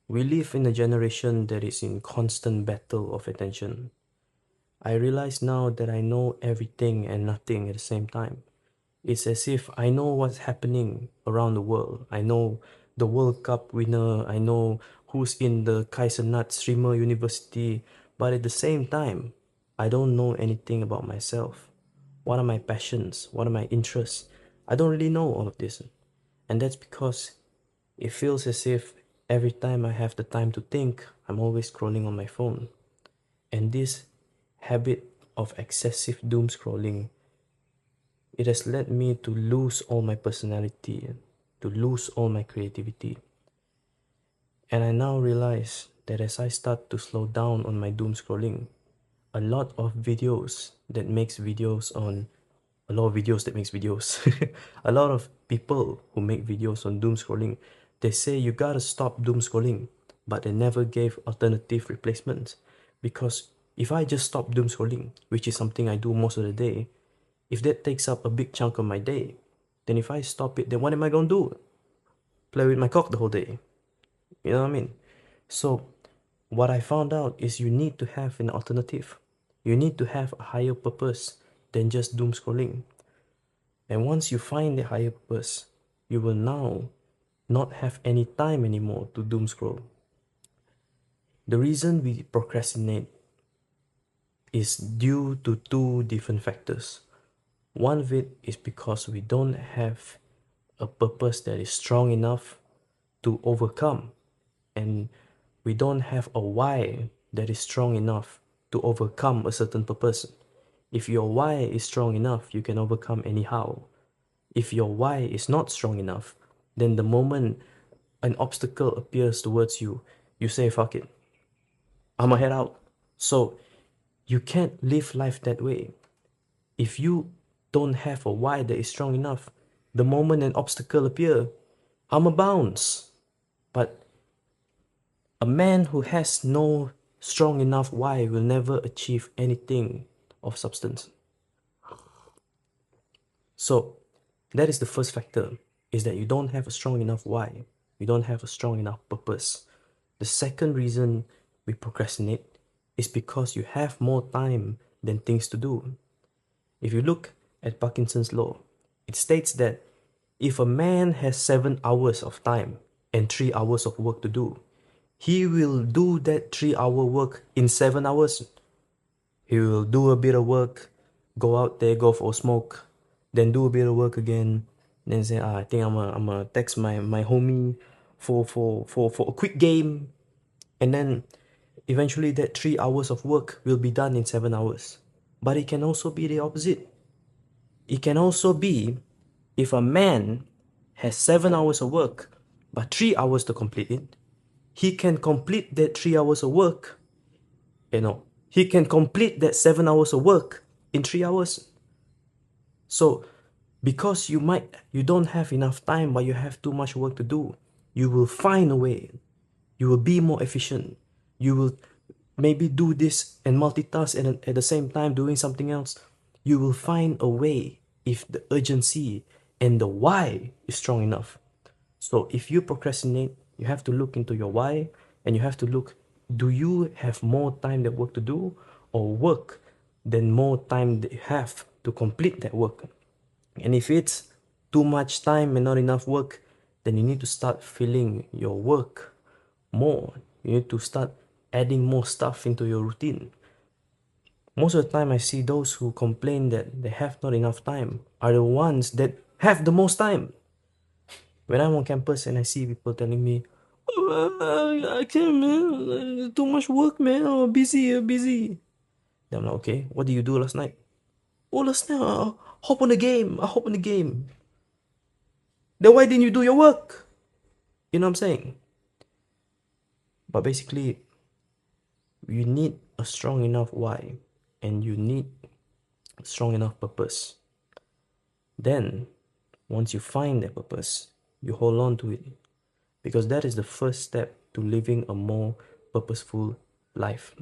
We live in a generation that is in constant battle of attention. I realize now that I know everything and nothing at the same time. It's as if I know what's happening around the world. I know the World Cup winner. I know who's in the Kaiserslautern Streamer University. But at the same time, I don't know anything about myself. What are my passions? What are my interests? I don't really know all of this. And that's because it feels as if every time I have the time to think, I'm always scrolling on my phone. And this habit of excessive doom scrolling, it has led me to lose all my personality, to lose all my creativity. And I now realize that as I start to slow down on my doom scrolling, a lot of videos that makes videos on a lot of videos that makes videos a lot of people who make videos on doom scrolling, they say you gotta stop doom scrolling, but they never gave alternative replacements. Because if I just stop doom scrolling, which is something I do most of the day, if that takes up a big chunk of my day, then if I stop it, then what am I gonna do? Play with my cock the whole day? You know what I mean? So what I found out is you need to have an alternative. You need to have a higher purpose than just doom scrolling. And once you find the higher purpose, you will now not have any time anymore to doom scroll. The reason we procrastinate is due to two different factors. One of it is because we don't have a purpose that is strong enough to overcome, and we don't have a why that is strong enough to overcome a certain purpose. If your why is strong enough, you can overcome anyhow. If your why is not strong enough, then the moment an obstacle appears towards you, you say, fuck it, I'ma head out. So you can't live life that way. If you don't have a why that is strong enough, the moment an obstacle appears, I'ma bounce. But a man who has no strong enough why will never achieve anything of substance. So that is the first factor, is that you don't have a strong enough why. You don't have a strong enough purpose. The second reason we procrastinate is because you have more time than things to do. If you look at Parkinson's law, it states that if a man has 7 hours of time and 3 hours of work to do, he will do that 3-hour work in 7 hours. He will do a bit of work, go out there, go for a smoke, then do a bit of work again, then say, I think I'm text my homie for a quick game, and then eventually that 3 hours of work will be done in 7 hours. But it can also be the opposite. It can also be if a man has 7 hours of work but 3 hours to complete it, he can complete that 3 hours of work, he can complete that 7 hours of work in 3 hours. So because you don't have enough time but you have too much work to do, you will find a way. You will be more efficient. You will maybe do this and multitask and at the same time doing something else. You will find a way if the urgency and the why is strong enough. So if you procrastinate, you have to look into your why, and you have to look, do you have more time than work to do, or work than more time that you have to complete that work? And if it's too much time and not enough work, then you need to start filling your work more. You need to start adding more stuff into your routine. Most of the time, I see those who complain that they have not enough time are the ones that have the most time. When I'm on campus and I see people telling me, oh, I can't, man, too much work, man, oh, busy, busy. Then I'm like, okay, what did you do last night? Oh, last night, I hop on the game. Then why didn't you do your work? You know what I'm saying? But basically, you need a strong enough why, and you need a strong enough purpose. Then, once you find that purpose, you hold on to it, because that is the first step to living a more purposeful life.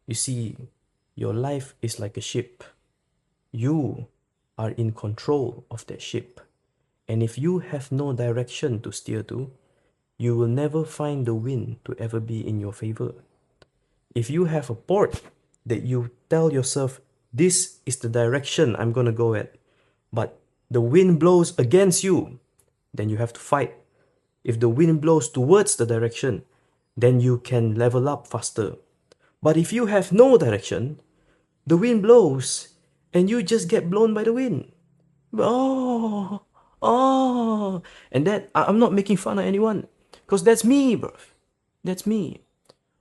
You see, your life is like a ship. You are in control of that ship. And if you have no direction to steer to, you will never find the wind to ever be in your favor. If you have a port that you tell yourself, this is the direction I'm going to go at, but the wind blows against you, then you have to fight. If the wind blows towards the direction, then you can level up faster. But if you have no direction, the wind blows and you just get blown by the wind. Oh, oh. And that, I'm not making fun of anyone, because that's me, bro. That's me.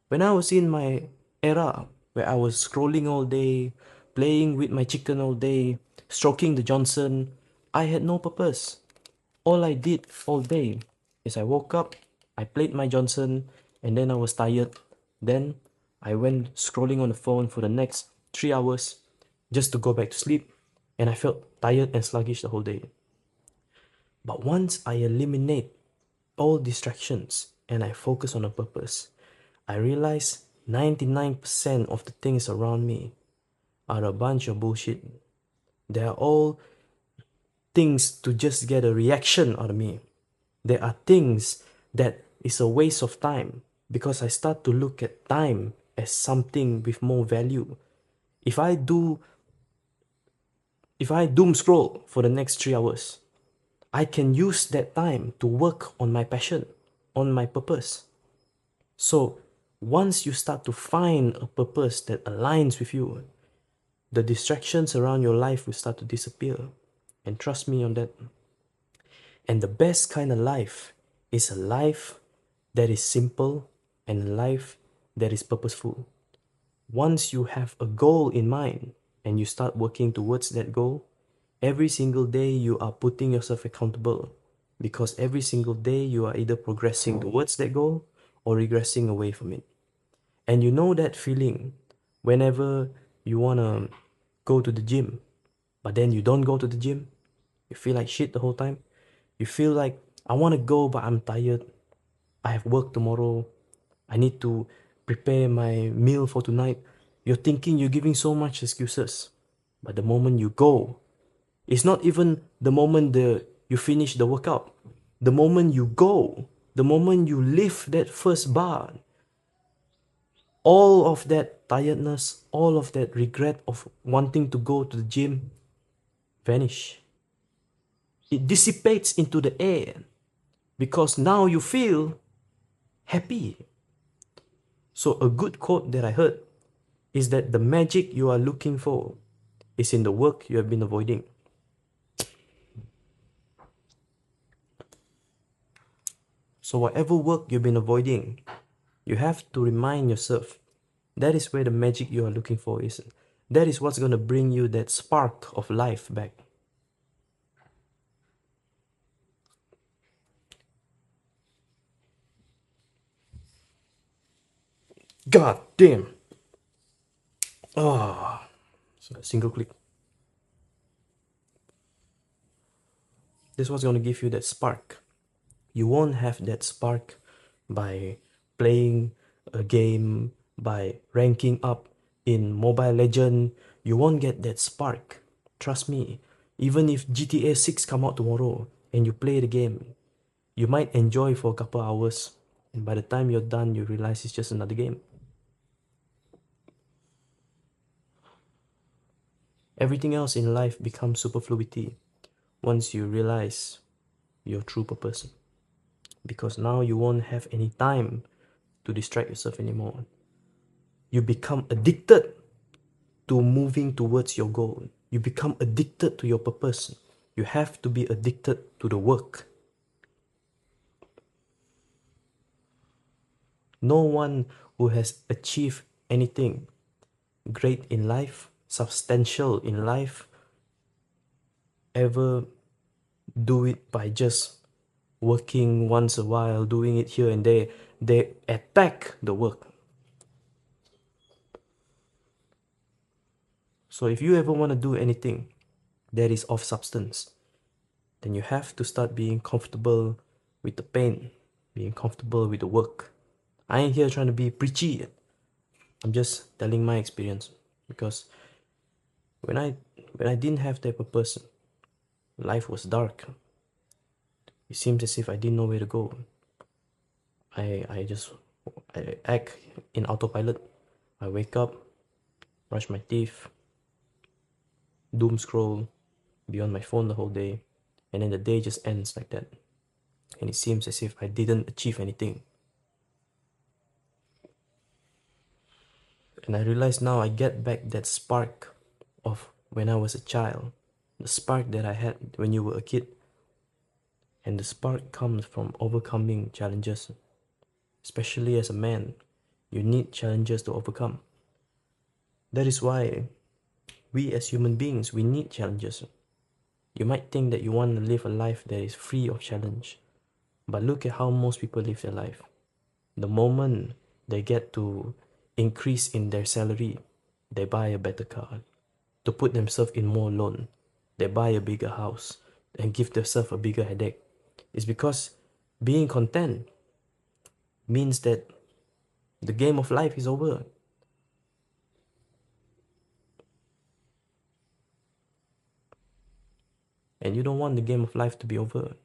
When I was in my era where I was scrolling all day, playing with my chicken all day, stroking the Johnson, I had no purpose. All I did all day is I woke up, I played my Johnson, and then I was tired. Then I went scrolling on the phone for the next 3 hours just to go back to sleep, and I felt tired and sluggish the whole day. But once I eliminate all distractions and I focus on a purpose, I realize 99% of the things around me are a bunch of bullshit. They are all things to just get a reaction out of me. There are things that is a waste of time because I start to look at time as something with more value. If I doom scroll for the next 3 hours, I can use that time to work on my passion, on my purpose. So once you start to find a purpose that aligns with you, the distractions around your life will start to disappear. And trust me on that. And the best kind of life is a life that is simple and a life that is purposeful. Once you have a goal in mind and you start working towards that goal, every single day you are putting yourself accountable, because every single day you are either progressing towards that goal or regressing away from it. And you know that feeling whenever you want to go to the gym, but then you don't go to the gym. You feel like shit the whole time. You feel like, I want to go, but I'm tired. I have work tomorrow. I need to prepare my meal for tonight. You're thinking, you're giving so much excuses. But the moment you go, it's not even the moment you finish the workout. The moment you go, the moment you lift that first bar, all of that tiredness, all of that regret of wanting to go to the gym vanish. It dissipates into the air because now you feel happy. So a good quote that I heard is that the magic you are looking for is in the work you have been avoiding. So whatever work you've been avoiding, you have to remind yourself that is where the magic you are looking for is. That is what's going to bring you that spark of life back. God damn. Ah, so a single click. This was going to give you that spark. You won't have that spark by playing a game, by ranking up in Mobile Legend. You won't get that spark. Trust me. Even if GTA 6 come out tomorrow and you play the game, you might enjoy for a couple hours, and by the time you're done, you realize it's just another game. Everything else in life becomes superfluity once you realize your true purpose. Because now you won't have any time to distract yourself anymore. You become addicted to moving towards your goal. You become addicted to your purpose. You have to be addicted to the work. No one who has achieved anything great in life, substantial in life, ever do it by just working once a while, doing it here and there. They attack the work. So if you ever want to do anything that is of substance, then you have to start being comfortable with the pain, being comfortable with the work. I ain't here trying to be preachy. I'm just telling my experience, because when I didn't have that purpose, life was dark. It seems as if I didn't know where to go. I act in autopilot. I wake up, brush my teeth, doom scroll, be on my phone the whole day, and then the day just ends like that. And it seems as if I didn't achieve anything. And I realize now I get back that spark of when I was a child, the spark that I had when you were a kid. And the spark comes from overcoming challenges. Especially as a man, you need challenges to overcome. That is why we as human beings, we need challenges. You might think that you want to live a life that is free of challenge, but look at how most people live their life. The moment they get to increase in their salary, they buy a better car. To put themselves in more loan, they buy a bigger house and give themselves a bigger headache. It's because being content means that the game of life is over. And you don't want the game of life to be over.